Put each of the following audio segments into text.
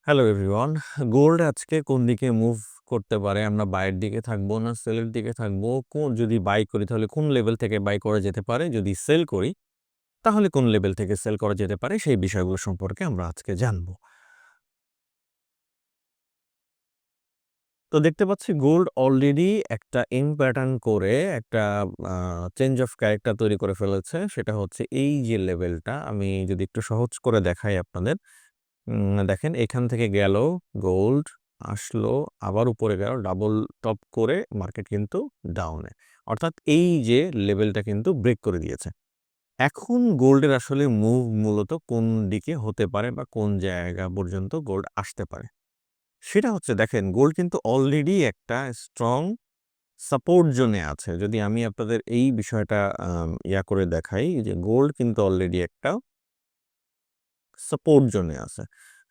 Hello everyone. Gold আজকে কোন দিকে মুভ করতে পারে? আমরা বাইয়ের দিকে থাকবো না সেলের দিকে থাকবো? যদি বাই করি তাহলে কোন লেভেল থেকে বাই করা যেতে পারে? যদি সেল করি তাহলে কোন লেভেল থেকে সেল করা যেতে পারে? সেই বিষয়গুলো সম্পর্কে আমরা আজকে জানবো। তো দেখতে পাচ্ছি গোল্ড অলরেডি একটা এম প্যাটার্ন করে একটা চেঞ্জ অফ ক্যারেক্টার তৈরি করে ফেলেছে। সেটা হচ্ছে এই যে লেভেলটা, আমি যদি একটু সহজ করে দেখাই আপনাদের। দেখেন এখান থেকে গেল গোল্ড, আসলো, আবার উপরে গেল, ডাবল টপ করে মার্কেট কিন্তু ডাউনে। অর্থাৎ এই যে লেভেলটা কিন্তু ব্রেক করে দিয়েছে। এখন গোল্ডের আসলে মুভ মূলত কোন দিকে হতে পারে বা কোন জায়গা পর্যন্ত গোল্ড আসতে পারে? সেটা হচ্ছে দেখেন গোল্ড কিন্তু অলরেডি একটা স্ট্রং সাপোর্ট জোনে আছে। যদি আমি আপনাদের এই বিষয়টা করে দেখাই যে গোল্ড কিন্তু অলরেডি একটা সাপোর্ট জোনে আছে।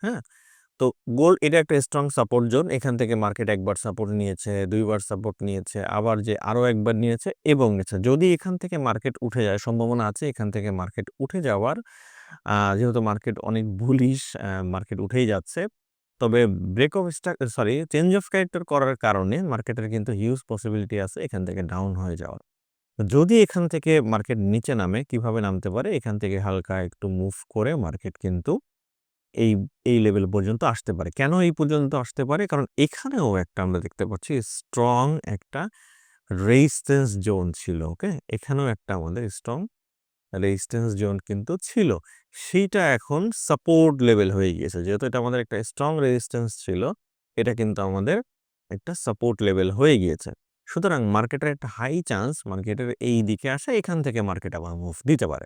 হ্যাঁ? তো গোল্ড এটা একটা স্ট্রং সাপোর্ট জোন। এখান থেকে মার্কেট একবার সাপোর্ট নিয়েছে, ২ বার সাপোর্ট নিয়েছে, আবার যে আরো একবার নিয়েছে এবং নিচ্ছে। যদি এখান থেকে মার্কেট উঠে যায়, সম্ভাবনা আছে এখান থেকে মার্কেট উঠে যাওয়ার। যেহেতু মার্কেট অনেক বুলিশ, মার্কেট উঠেই যাচ্ছে। তবে break of sorry change of character করার কারণে মার্কেটের কিন্তু হিউজ পসিবিলিটি আছে এখান থেকে ডাউন হয়ে যাওয়ার। যদি এখান থেকে মার্কেট নিচে নামে, কিভাবে নামতে পারে? এখান থেকে হালকা একটু মুভ করে মার্কেট কিন্তু এই, এই লেভেল পর্যন্ত আসতে পারে। কেন এই পর্যন্ত আসতে পারে? কারণ এখানেও একটা আমরা দেখতে পাচ্ছি স্ট্রং একটা রেজিস্ট্যান্স জোন ছিল, ওকে? এখানেও একটা আমাদের স্ট্রং রেজিস্ট্যান্স জোন কিন্তু ছিল। সেইটা এখন সাপোর্ট লেভেল হয়ে গিয়েছে। যেহেতু এটা আমাদের একটা স্ট্রং রেজিস্ট্যান্স ছিল, এটা কিন্তু আমাদের একটা সাপোর্ট লেভেল হয়ে গিয়েছে। সুতরাং মার্কেটের একটা হাই চান্স মার্কেটের এই দিকে আসা, এখান থেকে মার্কেট আবার মুভ দিতে পারে।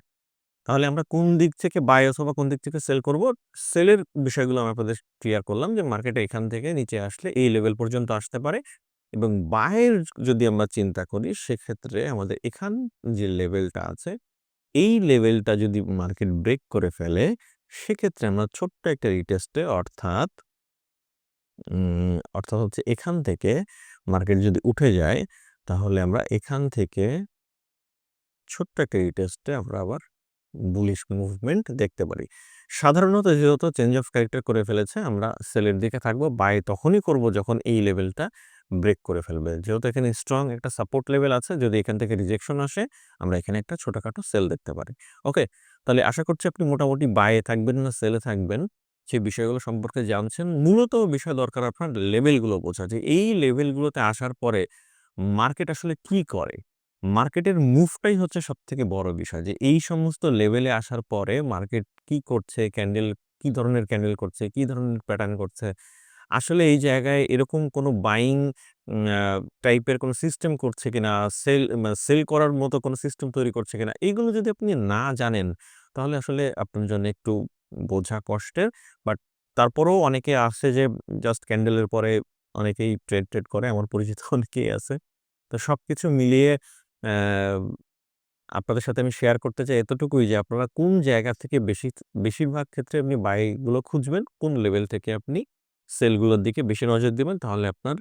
তাহলে আমরা কোন দিক থেকে বাই অথবা কোন দিক থেকে সেল করব? সেলের বিষয়গুলো আমি আপনাদের ক্লিয়ার করলাম যে মার্কেটে এখান থেকে নিচে আসলে এই লেভেল পর্যন্ত আসতে পারে এবং বায়ের যদি আমরা চিন্তা করি সেক্ষেত্রে আমাদের এখান যে লেভেলটা আছে, এই লেভেলটা যদি মার্কেট ব্রেক করে ফেলে সেক্ষেত্রে আমরা ছোট্ট একটা রিটেস্টে অর্থাৎ হচ্ছে এখান থেকে মার্কেট যদি উঠে যায় তাহলে আমরা এখান থেকে ছোট্ট একটা রিটেস্টে আমরা আবার বুলিশ মুভমেন্ট দেখতে পারি। সাধারণত যেহেতু চেঞ্জ অফ ক্যারেক্টার করে ফেলেছে, আমরা সেলের দিকে থাকবো। বাই তখনই করব যখন এই লেভেলটা ব্রেক করে ফেলবে। যেহেতু এখানে স্ট্রং একটা সাপোর্ট লেভেল আছে, যদি এখান থেকে রিজেকশন আসে আমরা এখানে একটা ছোটখাটো সেল দেখতে পারি। ওকে? তাহলে আশা করছি আপনি মোটামুটি বাইয়ে থাকবেন না সেলে থাকবেন সেই বিষয়গুলো সম্পর্কে জানছেন। মূলত বিষয় দরকার আপনার লেভেলগুলো বোঝা, যে এই লেভেলগুলোতে আসার পরে মার্কেট আসলে কি করে? মার্কেটের মুভটাই হচ্ছে সবথেকে বড় বিষয়, যে এই সমস্ত লেভেলে আসার পরে মার্কেট কি করছে, ক্যান্ডেল কি ধরনের ক্যান্ডেল করছে, কি ধরনের প্যাটার্ন করছে। আসলে এই জায়গায় এরকম কোনো বাইং টাইপের কোনো সিস্টেম করছে কিনা, সেল করার মতো কোনো সিস্টেম তৈরি করছে কিনা, এইগুলো যদি আপনি না জানেন তাহলে আসলে আপনার জন্য একটু বোঝা কষ্টের। বাট তারপরেও অনেকে আছে যে জাস্ট ক্যান্ডেলের পরে অনেকেই ট্রেড করে। আমার পরিচিত অনেকেই আছে। তো সবকিছু মিলিয়ে অ্যা আপনাদের সাথে আমি শেয়ার করতে চাই এতটুকুই, যে আপনারা কোন জায়গা থেকে বেশিরভাগ ক্ষেত্রে আপনি বাই গুলো খুঁজবেন, কোন লেভেল থেকে আপনি সেল গুলোর দিকে বেশি নজর দিবেন, তাহলে আপনার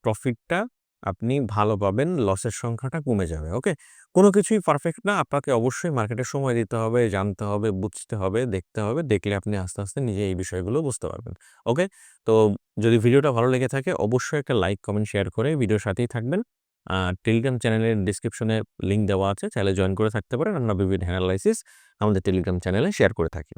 প্রফিটটা আপনি ভালো পাবেন, লসের সংখ্যাটা কমে যাবে। ওকে? কোনো কিছুই পারফেক্ট না। আপনাকে অবশ্যই মার্কেটে সময় দিতে হবে, জানতে হবে, বুঝতে হবে, দেখতে হবে। দেখলে আপনি আস্তে, আস্তে নিজে এই বিষয়গুলো বুঝতে পারবেন। ওকে? তো যদি ভিডিওটা ভালো লেগে থাকে অবশ্যই একটা লাইক, কমেন্ট, শেয়ার করে ভিডিওর সাথেই থাকবেন। টেলিগ্রাম চ্যানেলের ডেসক্রিপশনে লিংক দেওয়া আছে। চাইলে জয়েন করে থাকতে পারেন। আমরা বিভিন্ন এনালাইসিস আমাদের টেলিগ্রাম চ্যানেলে শেয়ার করে থাকি।